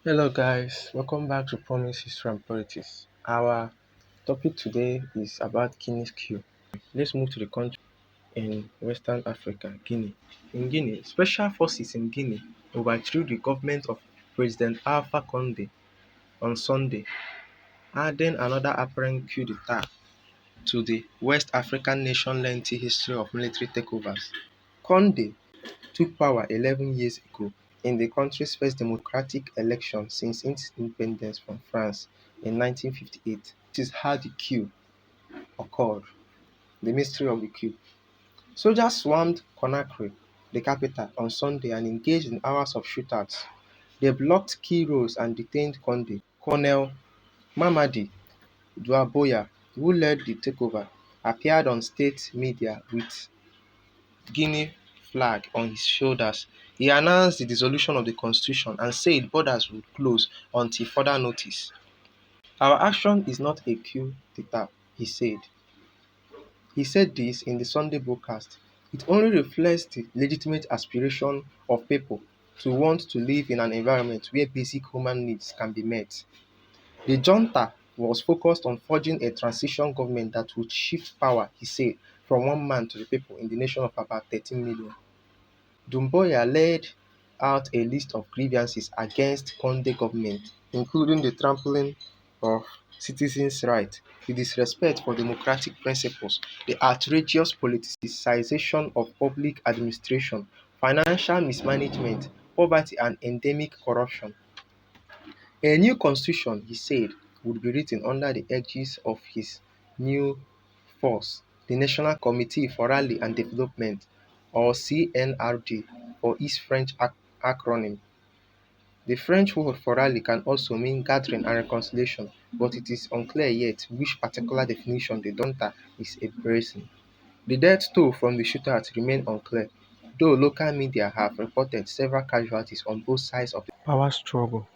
Hello guys, welcome back to Promise History and Politics. Our topic today is about Guinea's coup. Let's move to the country in Western Africa, Guinea. In Guinea, special forces in Guinea overthrew the government of President Alpha Condé on Sunday, adding another apparent coup d'etat to the West African nation's lengthy history of military takeovers. Condé took power 11 years ago in the country's first democratic election since its independence from France in 1958. This is how the coup occurred, the mystery of the coup. Soldiers swarmed Conakry, the capital, on Sunday and engaged in hours of shootouts. They blocked key roads and detained Conde. Colonel Mamady duombouya, who led the takeover, appeared on state media with Guinea flag on his shoulders. He announced the dissolution of the constitution and said borders would close until further notice. Our action is not a coup d'etat, he said. He said this in the Sunday broadcast. It only reflects the legitimate aspiration of people to want to live in an environment where basic human needs can be met. The junta was focused on forging a transition government that would shift power, he said, from one man to the people in the nation of about 13 million. Doumbouya laid out a list of grievances against Condé government, including the trampling of citizens' rights, the disrespect for democratic principles, the outrageous politicization of public administration, financial mismanagement, poverty, and endemic corruption. A new constitution, he said, would be written under the aegis of his new force, the National Committee for Rally and Development, or CNRD for its French acronym. The French word for rally can also mean gathering and reconciliation, but it is unclear yet which particular definition the junta is embracing. The death toll from the shootouts remains unclear, though local media have reported several casualties on both sides of the power struggle.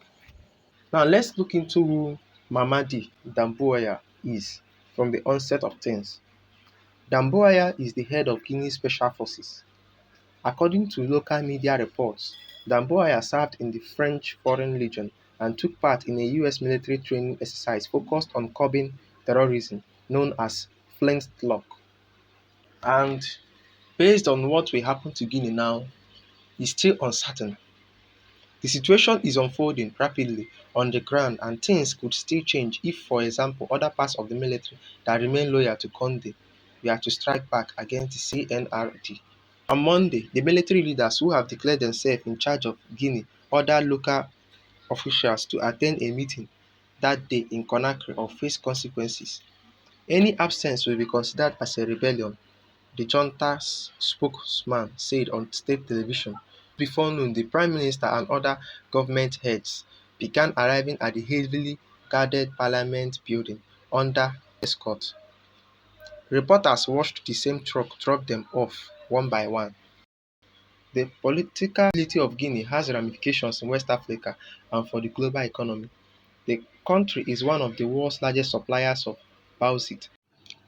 Now let's look into who Mamady Doumbouya is from the onset of things. Doumbouya is the head of Guinea's Special Forces. According to local media reports, Doumbouya served in the French Foreign Legion and took part in a US military training exercise focused on curbing terrorism known as Flintlock. And based on what will happen to Guinea now, is still uncertain. The situation is unfolding rapidly on the ground and things could still change if, for example, other parts of the military that remain loyal to Conde were to strike back against the CNRD. On Monday, the military leaders who have declared themselves in charge of Guinea ordered local officials to attend a meeting that day in Conakry or face consequences. Any absence will be considered as a rebellion, the junta's spokesman said on state television. Before noon, the Prime Minister and other government heads began arriving at the heavily guarded Parliament building under escort. Reporters watched the same truck drop them off one by one. The political stability of Guinea has ramifications in West Africa and for the global economy. The country is one of the world's largest suppliers of bauxite,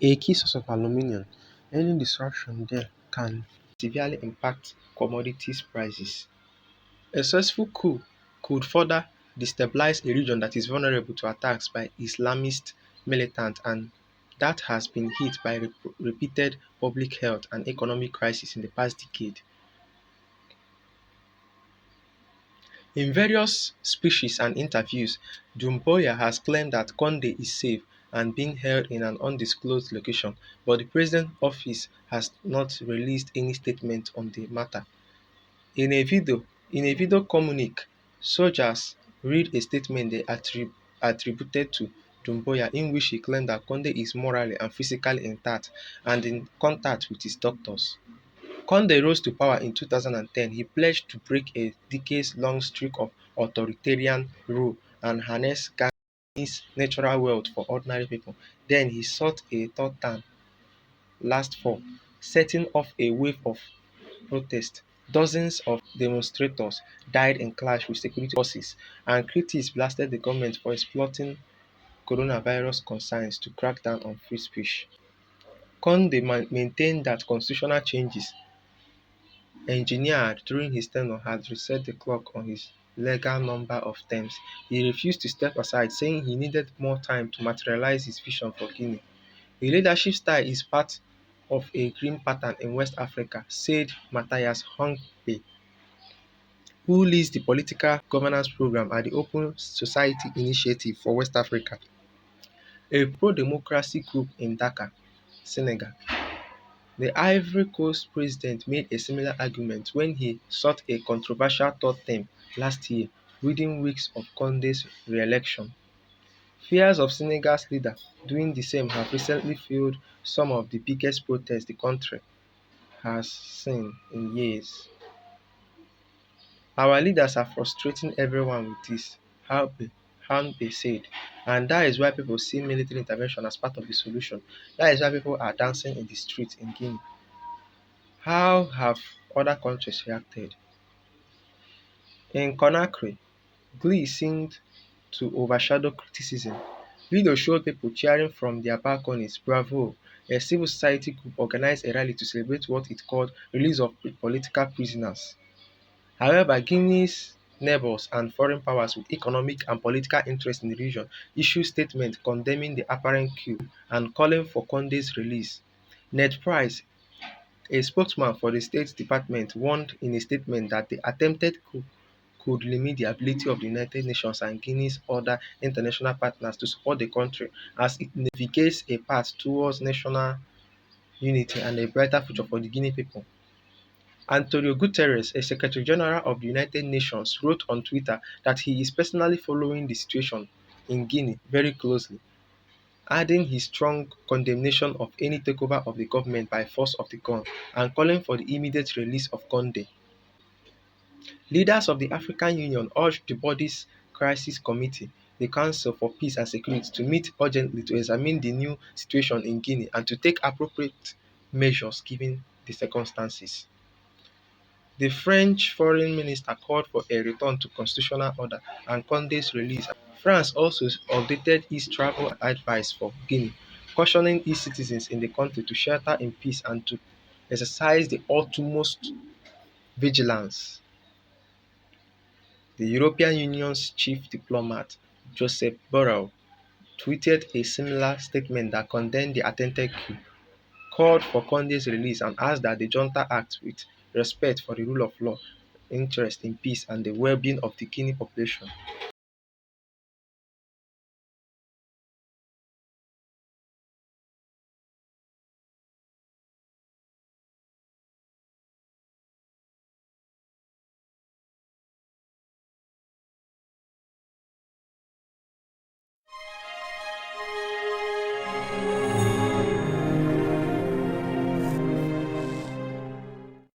a key source of aluminium. Any disruption there can severely impact commodities prices. A successful coup could further destabilize a region that is vulnerable to attacks by Islamist militants and that has been hit by repeated public health and economic crises in the past decade. In various speeches and interviews, Doumbouya has claimed that Condé is safe and being held in an undisclosed location, but the president's office has not released any statement on the matter. In a video communique, soldiers read a statement they attributed to Doumbouya in which he claimed that Condé is morally and physically intact and in contact with his doctors. Conde rose to power in 2010. He pledged to break a decades-long streak of authoritarian rule and harness Ghana's natural wealth for ordinary people. Then he sought a third term last fall, setting off a wave of protest. Dozens of demonstrators died in clash with security forces, and critics blasted the government for exploiting coronavirus concerns to crack down on free speech. Conde maintained that constitutional changes engineered during his tenure had reset the clock on his legal number of terms. He refused to step aside, saying he needed more time to materialize his vision for Guinea. The leadership style is part of a grim pattern in West Africa, said Matthias Hongpe, who leads the political governance program at the Open Society Initiative for West Africa, a pro-democracy group in Dakar, Senegal. The Ivory Coast president made a similar argument when he sought a controversial third term last year, within weeks of Condé's re-election. Fears of Senegal's leader doing the same have recently fueled some of the biggest protests the country has seen in years. Our leaders are frustrating everyone with this, Hanbe said, and that is why people see military intervention as part of the solution. That is why people are dancing in the streets in Guinea. How have other countries reacted? In Conakry, glee seemed to overshadow criticism. Videos showed people cheering from their balconies. Bravo! A civil society group organized a rally to celebrate what it called release of political prisoners. However, Guinea's neighbors and foreign powers with economic and political interests in the region issued statements condemning the apparent coup and calling for Condé's release. Ned Price, a spokesman for the State Department, warned in a statement that the attempted coup could limit the ability of the United Nations and Guinea's other international partners to support the country as it navigates a path towards national unity and a brighter future for the Guinea people. Antonio Guterres, a Secretary General of the United Nations, wrote on Twitter that he is personally following the situation in Guinea very closely, adding his strong condemnation of any takeover of the government by force of the gun and calling for the immediate release of Condé. Leaders of the African Union urged the body's Crisis Committee, the Council for Peace and Security, to meet urgently to examine the new situation in Guinea and to take appropriate measures given the circumstances. The French Foreign Minister called for a return to constitutional order and Condé's release. France also updated its travel advice for Guinea, cautioning its citizens in the country to shelter in peace and to exercise the utmost vigilance. The European Union's chief diplomat, Josep Borrell, tweeted a similar statement that condemned the attempted coup, called for Condé's release, and asked that the junta act with respect for the rule of law, interest in peace, and the well-being of the Guinea population.